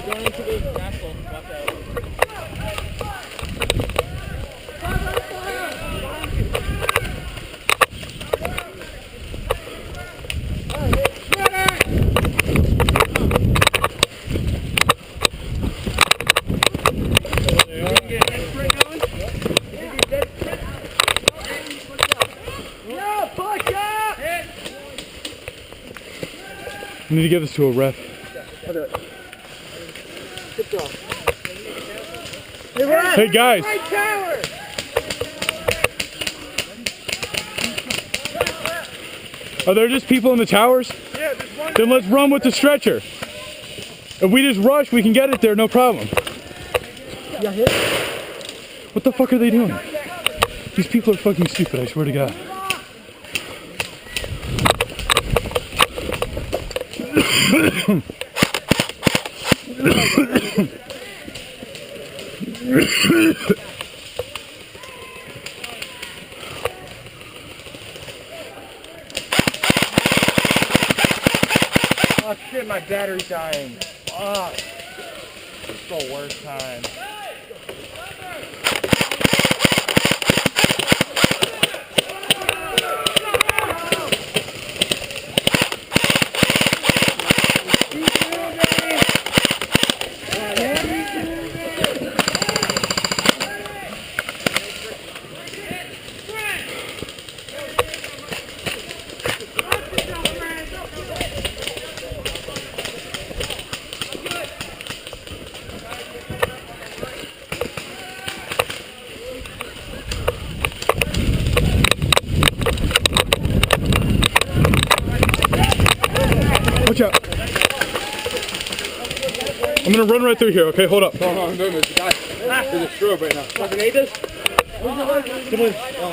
Going into the castle. Watch out. I need to give this to a ref. Hey guys! Are there just people in the towers? Yeah, there's one. Then let's run with the stretcher. If we just rush, we can get it there, no problem. What the fuck are they doing? These people are fucking stupid, I swear to God. Oh shit, my battery's dying. Fuck. It's the worst time. Watch out. I'm gonna run right through here, okay? Hold up. No, there's a guy. There's a strobe right now. Grenade this? Come on.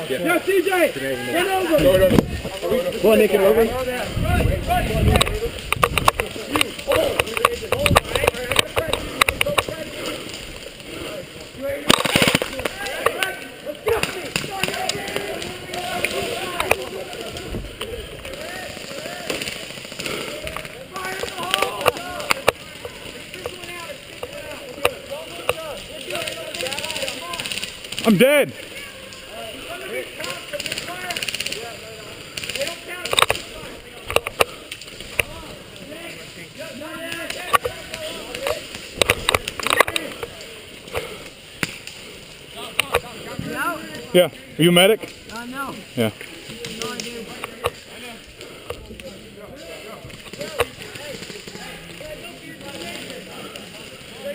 Yeah, CJ! Get over! No. Go on, Nick, get over. I'm dead. Yeah. Are you a medic? No. Yeah.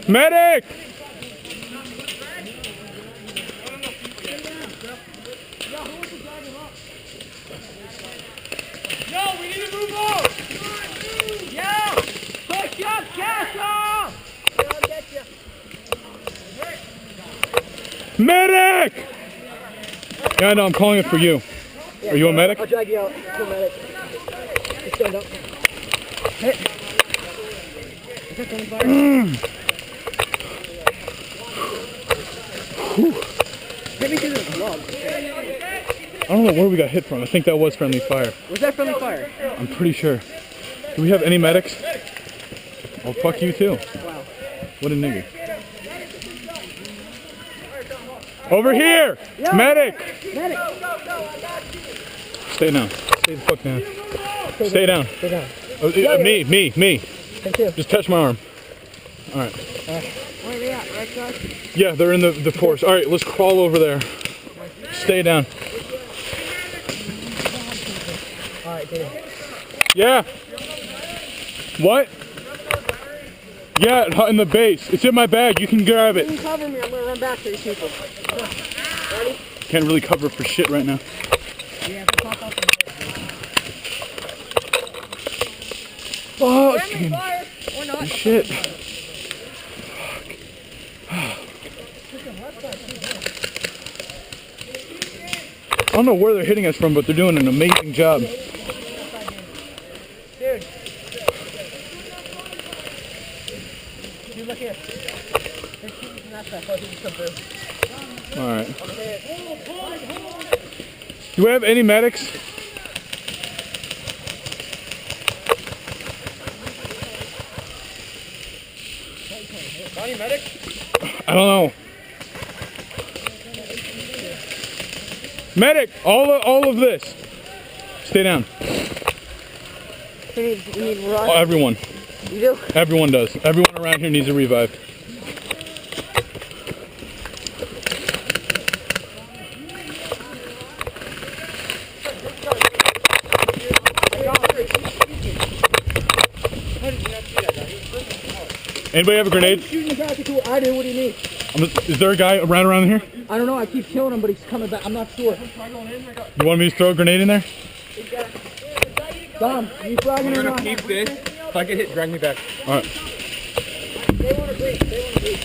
Medic! No, we need to move on! Yeah! Push up, Castle! Medic! Yeah, no, I'm calling it for you. Are you a medic? I'll drag you out. Go medic. Just stand up. Hit. Is that going fire? Maybe do this vlog. I don't know where we got hit from. I think that was friendly fire. Was that friendly fire? I'm pretty sure. Do we have any medics? Oh, fuck you too. Wow. What a nigga. Over here! Yeah. Medic! Medic! Stay down. Stay the fuck down. Stay down. Stay down. Oh, me. Thank you. Just touch my arm. Alright. Where are they at? Right, guys? Yeah, they're in the forest. Alright, let's crawl over there. Stay down. Alright, dude. Yeah. What? Yeah, in the base. It's in my bag. You can grab You it. can cover me. I'm going to run back to these people. Ready? Can't really cover for shit right now. Yeah, pop up. Fuck. Fire or not? Shit. I don't know where they're hitting us from, but they're doing an amazing job. Dude. Dude, look here. They're shooting from that side. He just come through. Alright. Do we have any medics? Donnie, medic? I don't know. Medic, all of this. Stay down. You need run. Oh, everyone. You do? Everyone does. Everyone around here needs a revive. Anybody have a grenade? Shooting the guy at the door. I do. What do you need? Is there a guy around here? I don't know. I keep killing him, but he's coming back. I'm not sure. You want me to throw a grenade in there? Dom, you flagging or not? Keep this. If I get hit, drag me back. All right. They want to breathe. They want to breathe.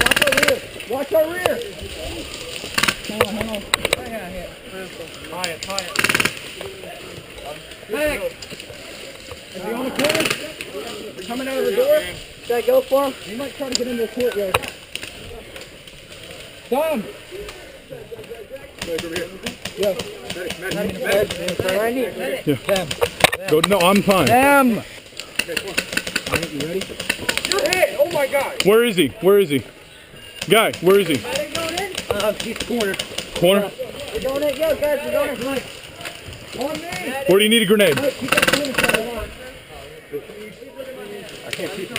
Watch our rear. Watch our rear. Hang on, hang on. Tie it. Hey! Is he on the corner? Coming out of the door? Should I go for him? He might try to get into the courtyard. Dom! Yeah. Go. No, I'm fine. Them! You ready? You're hit! Oh my god! Where is he? Where is he? Guy, where is he? He's cornered. Corner? We're going in. Yo, guys, we're going in. On me! Where do you need a grenade? Keep that corner shot on. I can't keep it.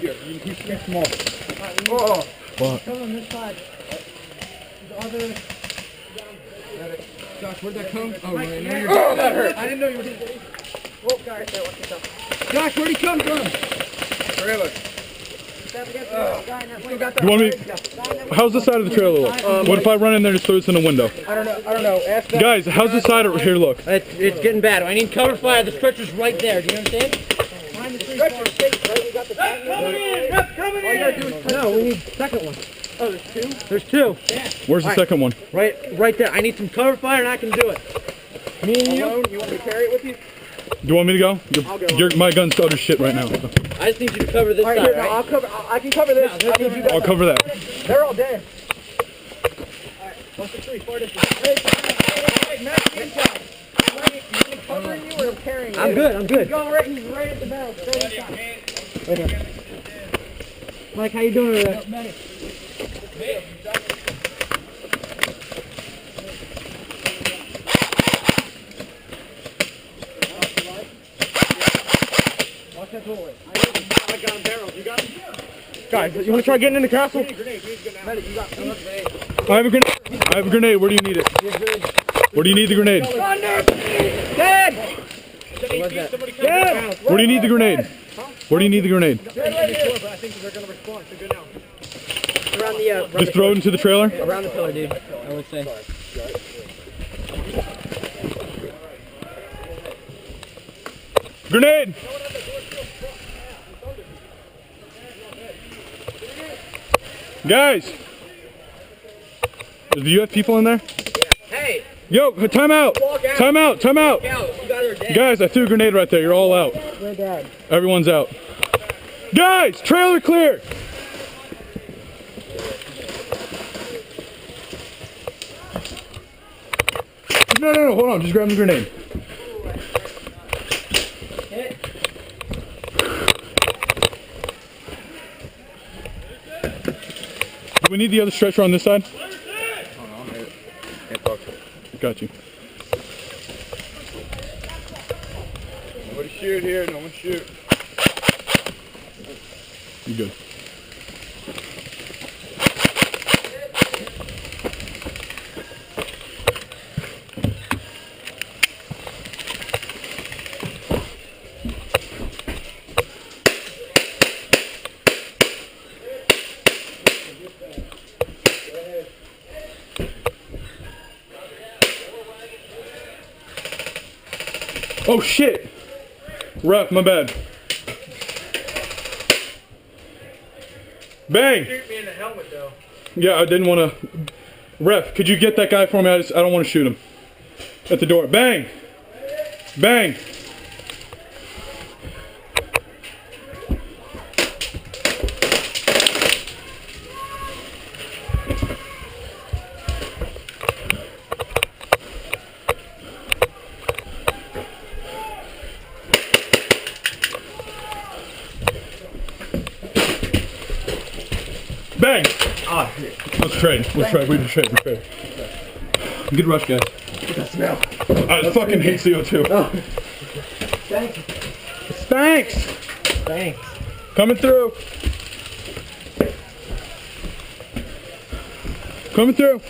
Here, you can keep small. Oh! What? Come on this side. The other. Josh, where'd that come? Oh, right now Oh, that hurt. I didn't know you were. Oh, guys, there. Watch yourself. Josh, where'd he come from? Trailer. You want me? How's the side of the trailer look? What if I run in there and just throw this in the window? I don't know. Ask them. Guys, how's the side over here look? It's getting bad. I need cover fire. The stretcher's right there. Do you understand? Find the stretcher. We got the tank. Coming in! No, we need the second one. Oh, there's two? There's two. Where's the second one? Right there. I need some cover fire and I can do it. Me and you? You want me to carry it with you? Do you want me to go? My gun's utter shit right now. I just need you to cover this All right, side, here, right? I'll cover. I can cover this. I need you guys. I'll cover that. They're all dead. All right, 1, 2, 3, 4 distance. Hey, Matt, good job. You want me covering you or carrying you? I'm good. He's going right. He's right at the barrel. Straight inside. Okay. Mike, how you doing over there? Watch that doorway. I got him barrels. You got him? Guys, you want to try getting in the castle? Medic, you got me. I have a grenade. I have a grenade. Where do you need it? Where do you need the grenade? Dead! Dead! Where do you need the grenade? Where do you need the grenade? But I think they're going to respond. So good now. Around the, Just throw it into the trailer? around the pillar, dude. I would say. Grenade! Guys! Do you have people in there? Hey! Yo, time out! Time out! Time out! You guys are dead. Guys, I threw a grenade right there. You're all out. We're dead. Everyone's out. Guys, trailer clear! No, hold on. Just grab the grenade. Do we need the other stretcher on this side? Got you. Nobody shoot here. No one shoot. You good. Oh shit! Ref, my bad. Bang! Shoot me in the helmet though. Yeah, I didn't want to. Ref, could you get that guy for me? I don't want to shoot him. At the door. Bang! Bang! Bang! Ah, here. Let's trade. Let's trade. We just trade. We trade. Good rush, guys. That smell. I fucking hate CO2. Oh. Thank you. Thanks. Thanks. Coming through. Coming through.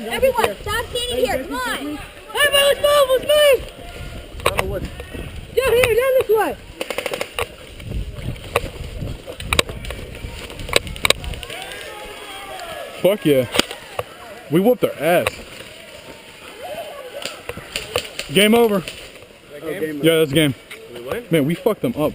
Everyone, stop standing here. Come on. Everyone, let's move. Let's move. Down the wood. Down here. Down this way. Fuck yeah. We whooped their ass. Game over. Game? Yeah, that's game. We win? Man, we fucked them up.